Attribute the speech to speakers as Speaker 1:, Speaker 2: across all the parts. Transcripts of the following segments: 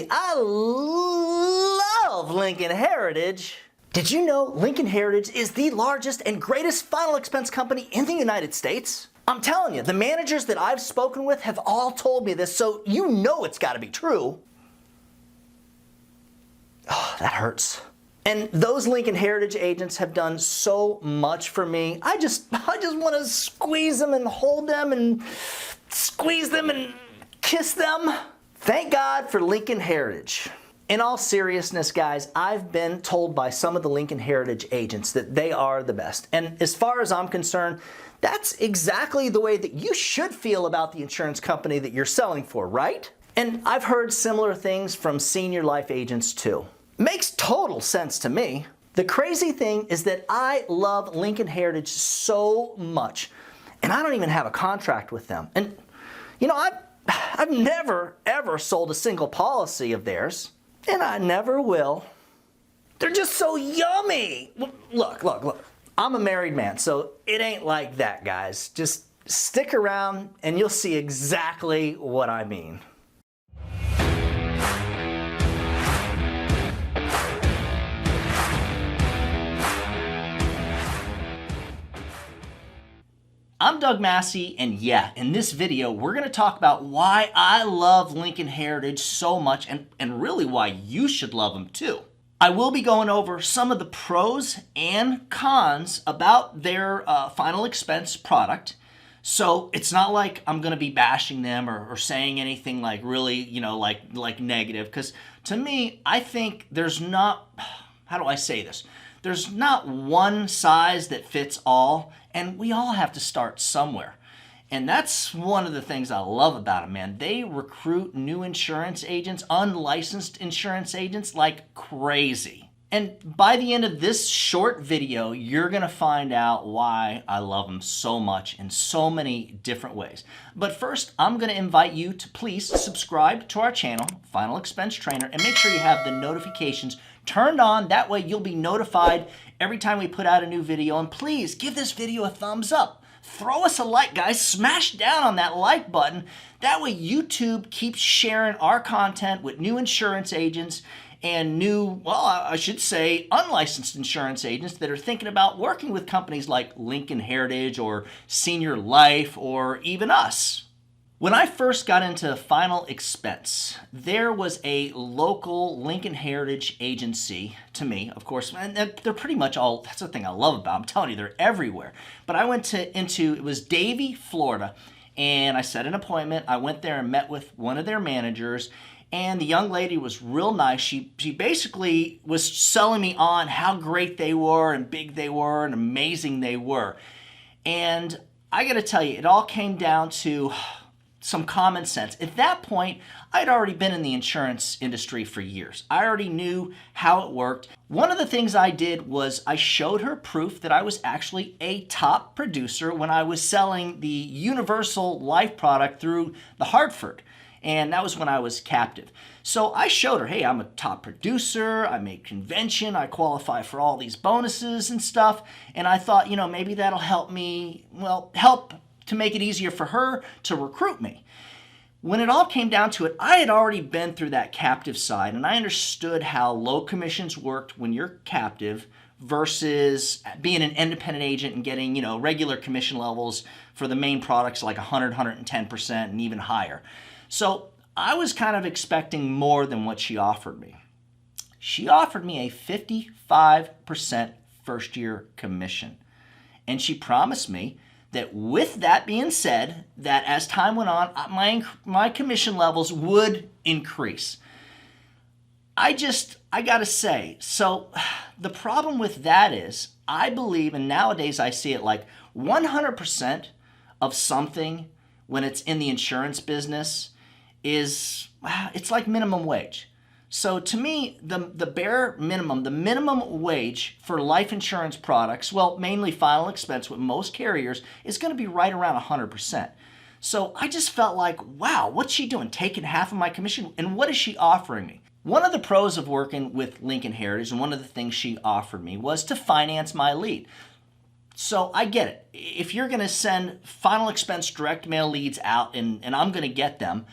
Speaker 1: I love Lincoln Heritage. Did you know Lincoln Heritage is the largest and greatest final expense company in the United States? I'm telling you, the managers that I've spoken with have all told me this, so you know it's got to be true. Oh, that hurts. And those Lincoln Heritage agents have done so much for me. I just want to squeeze them and hold them and squeeze them and kiss them. Thank God for Lincoln Heritage. In all seriousness, guys, I've been told by some of the Lincoln Heritage agents that they are the best. And as far as I'm concerned, that's exactly the way that you should feel about the insurance company that you're selling for, right? And I've heard similar things from senior life agents too. Makes total sense to me. The crazy thing is that I love Lincoln Heritage so much, and I don't even have a contract with them. And you know, I've never ever sold a single policy of theirs, and I never will. They're just so yummy. Look. I'm a married man, so it ain't like that, guys. Just stick around and you'll see exactly what I mean. I'm Doug Massi, and yeah, in this video, we're going to talk about why I love Lincoln Heritage so much and really why you should love them too. I will be going over some of the pros and cons about their final expense product. So it's not like I'm going to be bashing them or saying anything like really, you know, like negative. Because to me, I think there's not, how do I say this? There's not one size that fits all, and we all have to start somewhere. And that's one of the things I love about them, man. They recruit new insurance agents, unlicensed insurance agents, like crazy. And by the end of this short video, you're gonna find out why I love them so much in so many different ways. But first, I'm gonna invite you to please subscribe to our channel, Final Expense Trainer, and make sure you have the notifications turned on. That way you'll be notified every time we put out a new video. And please give this video a thumbs up. Throw us a like, guys. Smash down on that like button. That way YouTube keeps sharing our content with new insurance agents and new, well, I should say unlicensed insurance agents that are thinking about working with companies like Lincoln Heritage or Senior Life or even us. When I first got into final expense, there was a local Lincoln Heritage agency to me, of course, and they're pretty much all, that's the thing I love about them. I'm telling you, they're everywhere. But I went into, it was Davie, Florida, and I set an appointment. I went there and met with one of their managers, and the young lady was real nice. She basically was selling me on how great they were and big they were and amazing they were. And I gotta tell you, it all came down to some common sense. At that point, I'd already been in the insurance industry for years. I already knew how it worked. One of the things I did was I showed her proof that I was actually a top producer when I was selling the universal life product through the Hartford. And that was when I was captive. So I showed her, hey, I'm a top producer, I make convention, I qualify for all these bonuses and stuff. And I thought, you know, maybe that'll help me, well, help to make it easier for her to recruit me. When it all came down to it, I had already been through that captive side, and I understood how low commissions worked when you're captive versus being an independent agent and getting, you know, regular commission levels for the main products like 100, 110% and even higher. So I was kind of expecting more than what she offered me. She offered me a 55% first year commission, and she promised me that with that being said, that as time went on, my commission levels would increase. I gotta say, so the problem with that is, I believe, and nowadays I see it like 100% of something when it's in the insurance business is, it's like minimum wage. So to me, the bare minimum, the minimum wage for life insurance products, well, mainly final expense with most carriers, is going to be right around 100%. So I just felt like, wow, what's she doing? Taking half of my commission? And what is she offering me? One of the pros of working with Lincoln Heritage, and one of the things she offered me, was to finance my lead. So I get it. If you're going to send final expense direct mail leads out and I'm going to get them,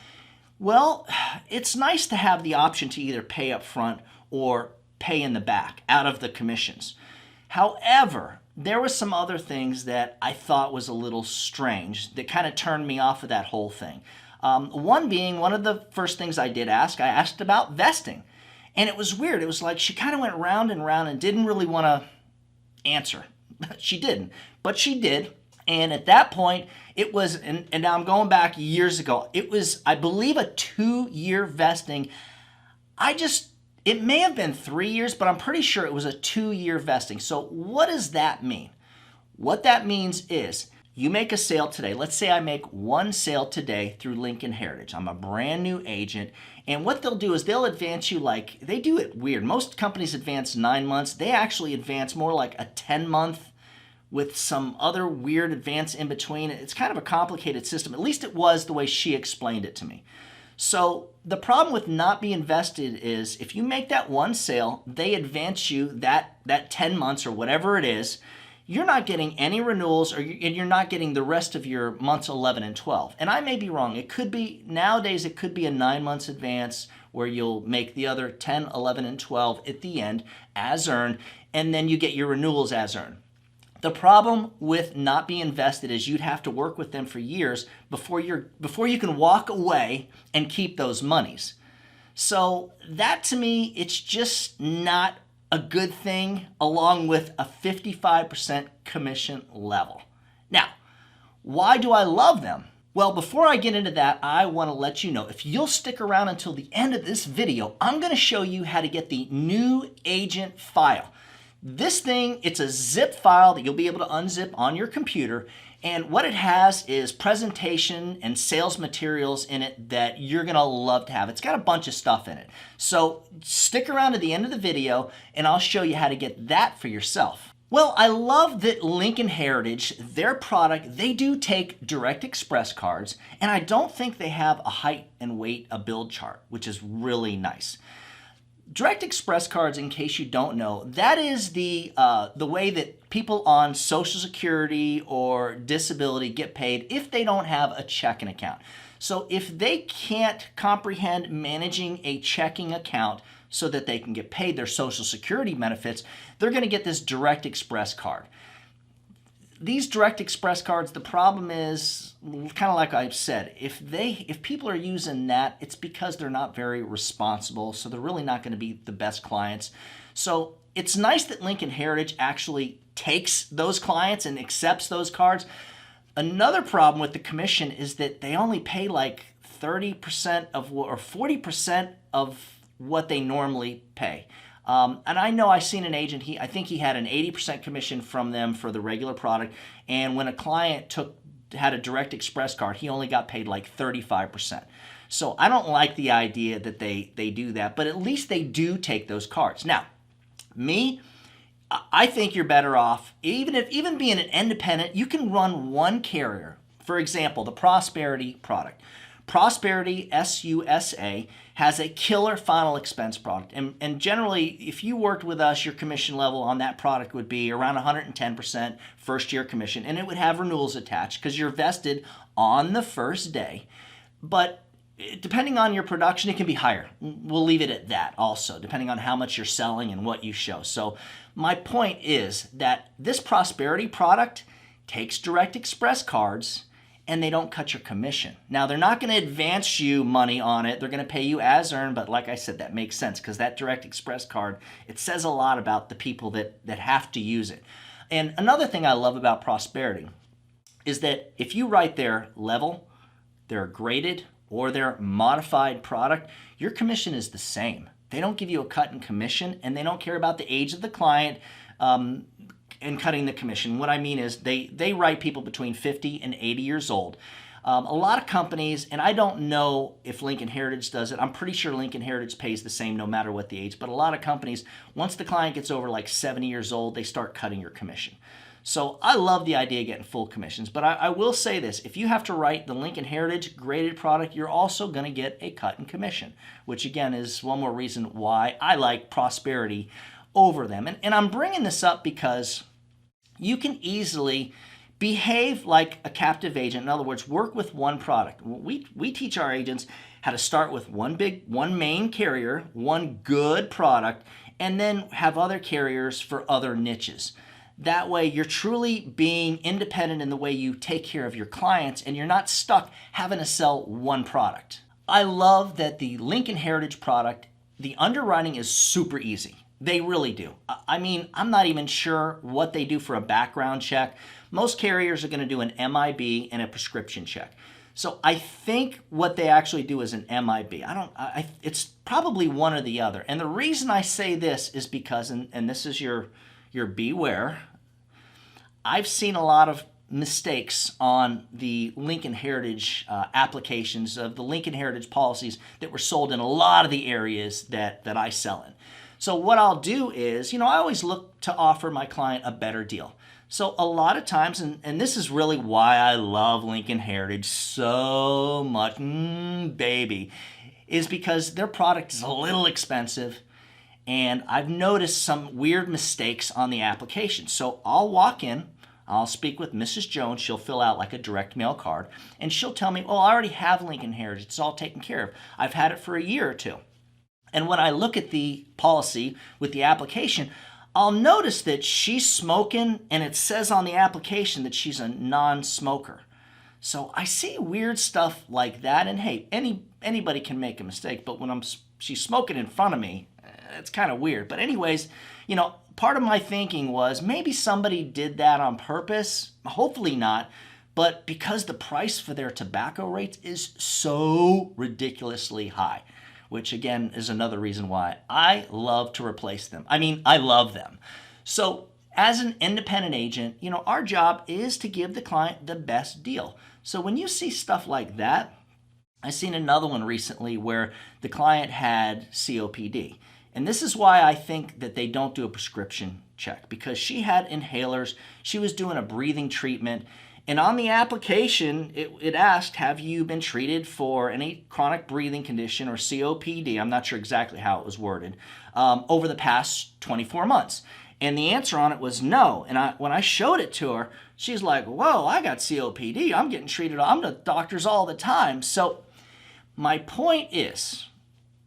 Speaker 1: Well, it's nice to have the option to either pay up front or pay in the back out of the commissions. However, there were some other things that I thought was a little strange that kind of turned me off of that whole thing. One being, one of the first things I asked about vesting. And it was weird. It was like she kind of went round and round and didn't really want to answer. She didn't, but she did. And at that point, it was, and now I'm going back years ago, it was, I believe, a 2-year vesting. It may have been 3 years, but I'm pretty sure it was a 2-year vesting. So what does that mean? What that means is you make a sale today. Let's say I make one sale today through Lincoln Heritage. I'm a brand new agent. And what they'll do is they'll advance you like, they do it weird. Most companies advance 9 months. They actually advance more like a 10-month with some other weird advance in between. It's kind of a complicated system. At least it was the way she explained it to me. So the problem with not being vested is if you make that one sale, they advance you that 10 months or whatever it is. You're not getting any renewals, and you're not getting the rest of your months 11 and 12. And I may be wrong. It could be, nowadays, it could be a 9 months advance where you'll make the other 10, 11, and 12 at the end as earned, and then you get your renewals as earned. The problem with not being vested is you'd have to work with them for years before you can walk away and keep those monies. So that, to me, it's just not a good thing, along with a 55% commission level. Now, why do I love them? Well, before I get into that, I want to let you know, if you'll stick around until the end of this video, I'm going to show you how to get the new agent file. This thing, it's a zip file that you'll be able to unzip on your computer, and what it has is presentation and sales materials in it that you're going to love to have. It's got a bunch of stuff in it. So stick around to the end of the video and I'll show you how to get that for yourself. Well, I love that Lincoln Heritage, their product, they do take direct express cards, and I don't think they have a height and weight, a build chart, which is really nice. Direct express cards, in case you don't know, that is the way that people on Social Security or disability get paid if they don't have a checking account. So if they can't comprehend managing a checking account so that they can get paid their Social Security benefits, they're going to get this direct express card. These direct express cards, the problem is, kind of like I've said, if people are using that, it's because they're not very responsible, so they're really not going to be the best clients. So it's nice that Lincoln Heritage actually takes those clients and accepts those cards. Another problem with the commission is that they only pay like 30% of or 40% of what they normally pay. And I know I've seen an agent, I think he had an 80% commission from them for the regular product, and when a client had a direct express card, he only got paid like 35%. So I don't like the idea that they do that, but at least they do take those cards. Now, me, I think you're better off, even being an independent, you can run one carrier. For example, the Prosperity product. Prosperity, SUSA, has a killer final expense product. And generally, if you worked with us, your commission level on that product would be around 110% first year commission. And it would have renewals attached because you're vested on the first day. But depending on your production, it can be higher. We'll leave it at that also, depending on how much you're selling and what you show. So my point is that this Prosperity product takes direct express cards, and they don't cut your commission. Now, they're not going to advance you money on it. They're going to pay you as earned, but like I said, that makes sense because that direct express card, it says a lot about the people that have to use it. And another thing I love about Prosperity is that if you write their level, their graded, or their modified product, your commission is the same. They don't give you a cut in commission, and they don't care about the age of the client, and cutting the commission. What I mean is they write people between 50 and 80 years old. A lot of companies, and I don't know if Lincoln Heritage does it, I'm pretty sure Lincoln Heritage pays the same no matter what the age, but a lot of companies, once the client gets over like 70 years old, they start cutting your commission. So I love the idea of getting full commissions, but I will say this, if you have to write the Lincoln Heritage graded product, you're also going to get a cut in commission, which again is one more reason why I like Prosperity over them. And I'm bringing this up because you can easily behave like a captive agent. In other words, work with one product. We teach our agents how to start with one main carrier, one good product, and then have other carriers for other niches. That way you're truly being independent in the way you take care of your clients, and you're not stuck having to sell one product. I love that the Lincoln Heritage product, the underwriting is super easy. They really do. I mean, I'm not even sure what they do for a background check. Most carriers are going to do an MIB and a prescription check. So I think what they actually do is an MIB. It's probably one or the other. And the reason I say this is because, and this is your beware, I've seen a lot of mistakes on the Lincoln Heritage applications of the Lincoln Heritage policies that were sold in a lot of the areas that I sell in. So what I'll do is, I always look to offer my client a better deal. So a lot of times, and this is really why I love Lincoln Heritage so much, baby, is because their product is a little expensive, and I've noticed some weird mistakes on the application. So I'll walk in, I'll speak with Mrs. Jones. She'll fill out like a direct mail card, and she'll tell me, I already have Lincoln Heritage. It's all taken care of. I've had it for a year or two. And when I look at the policy with the application, I'll notice that she's smoking, and it says on the application that she's a non-smoker. So I see weird stuff like that, and hey, anybody can make a mistake, but when she's smoking in front of me, it's kind of weird. But anyways, part of my thinking was maybe somebody did that on purpose. Hopefully not. But because the price for their tobacco rates is so ridiculously high, which again is another reason why I love to replace them. I mean, I love them. So as an independent agent, our job is to give the client the best deal. So when you see stuff like that, I've seen another one recently where the client had COPD. And this is why I think that they don't do a prescription check, because she had inhalers, she was doing a breathing treatment, and on the application, it asked, have you been treated for any chronic breathing condition or COPD, I'm not sure exactly how it was worded, over the past 24 months. And the answer on it was no. And when I showed it to her, she's like, whoa, I got COPD, I'm getting treated, I'm to doctors all the time. So my point is,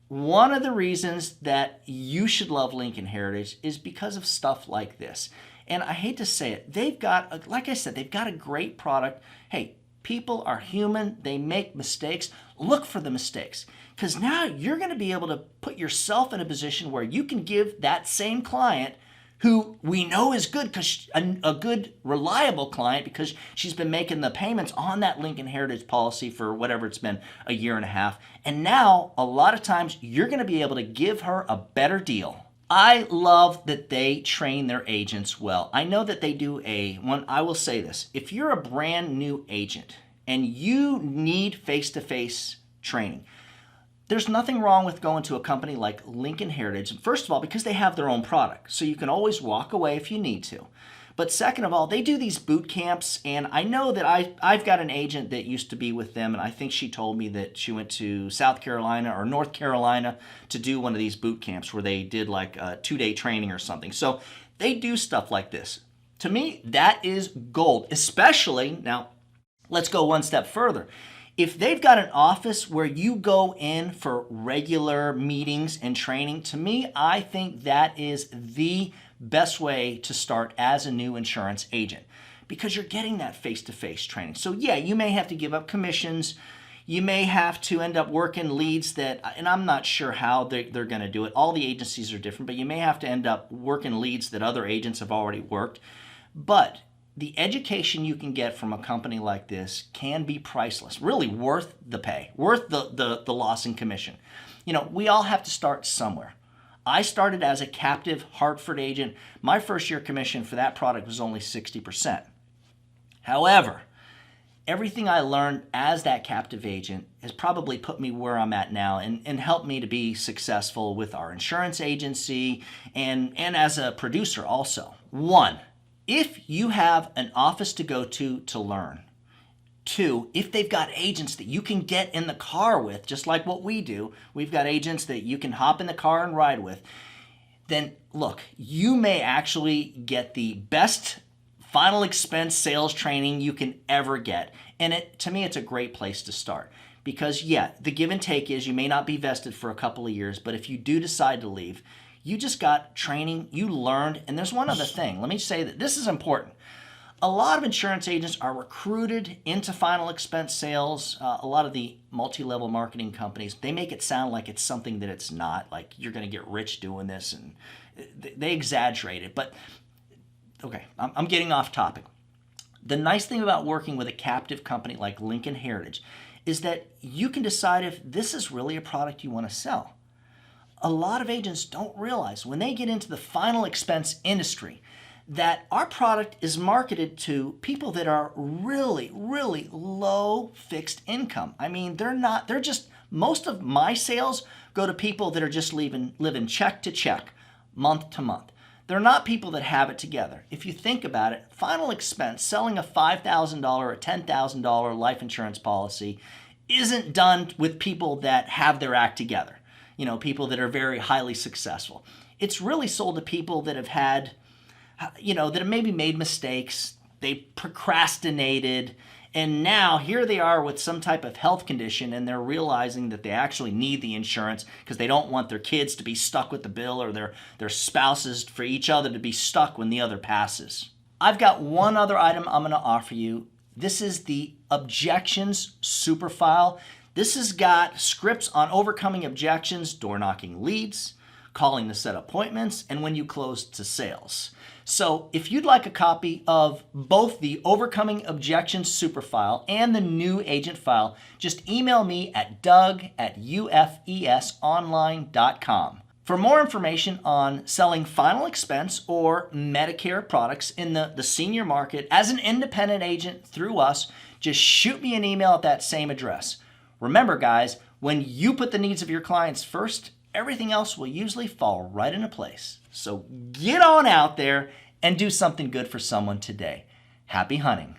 Speaker 1: one of the reasons that you should love Lincoln Heritage is because of stuff like this. And I hate to say it, they've got, like I said, they've got a great product. Hey, people are human. They make mistakes. Look for the mistakes, because now you're going to be able to put yourself in a position where you can give that same client, who we know is good, because a good, reliable client, because she's been making the payments on that Lincoln Heritage policy for whatever it's been, a year and a half. And now, a lot of times, you're going to be able to give her a better deal. I love that they train their agents well. I know that they do I will say this, if you're a brand new agent and you need face-to-face training, there's nothing wrong with going to a company like Lincoln Heritage. First of all, because they have their own product, so you can always walk away if you need to. But second of all, they do these boot camps, and I know that I've got an agent that used to be with them, and I think she told me that she went to South Carolina or North Carolina to do one of these boot camps where they did like a 2-day training or something. So they do stuff like this. To me, that is gold, especially, now let's go one step further. If they've got an office where you go in for regular meetings and training, to me, I think that is the best way to start as a new insurance agent, because you're getting that face-to-face training. So yeah, you may have to give up commissions. You may have to end up working leads that, and I'm not sure how they're going to do it. All the agencies are different, but you may have to end up working leads that other agents have already worked. But the education you can get from a company like this can be priceless, really worth the pay, worth the loss in commission. We all have to start somewhere. I started as a captive Hartford agent. My first year commission for that product was only 60%. However, everything I learned as that captive agent has probably put me where I'm at now and helped me to be successful with our insurance agency and as a producer also. 1, if you have an office to go to learn. 2, if they've got agents that you can get in the car with, just like what we do, we've got agents that you can hop in the car and ride with, then look, you may actually get the best final expense sales training you can ever get. And to me, it's a great place to start, because yeah, the give and take is you may not be vested for a couple of years, but if you do decide to leave, you just got training, you learned, and there's one other thing. Let me say that this is important. A lot of insurance agents are recruited into final expense sales. A lot of the multi-level marketing companies, they make it sound like it's something that it's not, like you're going to get rich doing this, and they exaggerate it. But okay, I'm getting off topic. The nice thing about working with a captive company like Lincoln Heritage is that you can decide if this is really a product you want to sell. A lot of agents don't realize when they get into the final expense industry that our product is marketed to people that are really, really low fixed income. I mean, they're just, most of my sales go to people that are just living check to check, month to month. They're not people that have it together. If you think about it, final expense, selling a $5,000 or $10,000 life insurance policy isn't done with people that have their act together. You know, people that are very highly successful. It's really sold to people that have had, you know, that have maybe made mistakes, they procrastinated, and now here they are with some type of health condition and they're realizing that they actually need the insurance because they don't want their kids to be stuck with the bill or their spouses for each other to be stuck when the other passes. I've got one other item I'm going to offer you. This is the Objections Super File. This has got scripts on overcoming objections, door knocking leads, calling to set appointments, and when you close to sales. So if you'd like a copy of both the Overcoming Objections Super File and the New Agent File, just email me at doug@ufesonline.com. For more information on selling final expense or Medicare products in the senior market as an independent agent through us, just shoot me an email at that same address. Remember, guys, when you put the needs of your clients first, everything else will usually fall right into place. So get on out there and do something good for someone today. Happy hunting.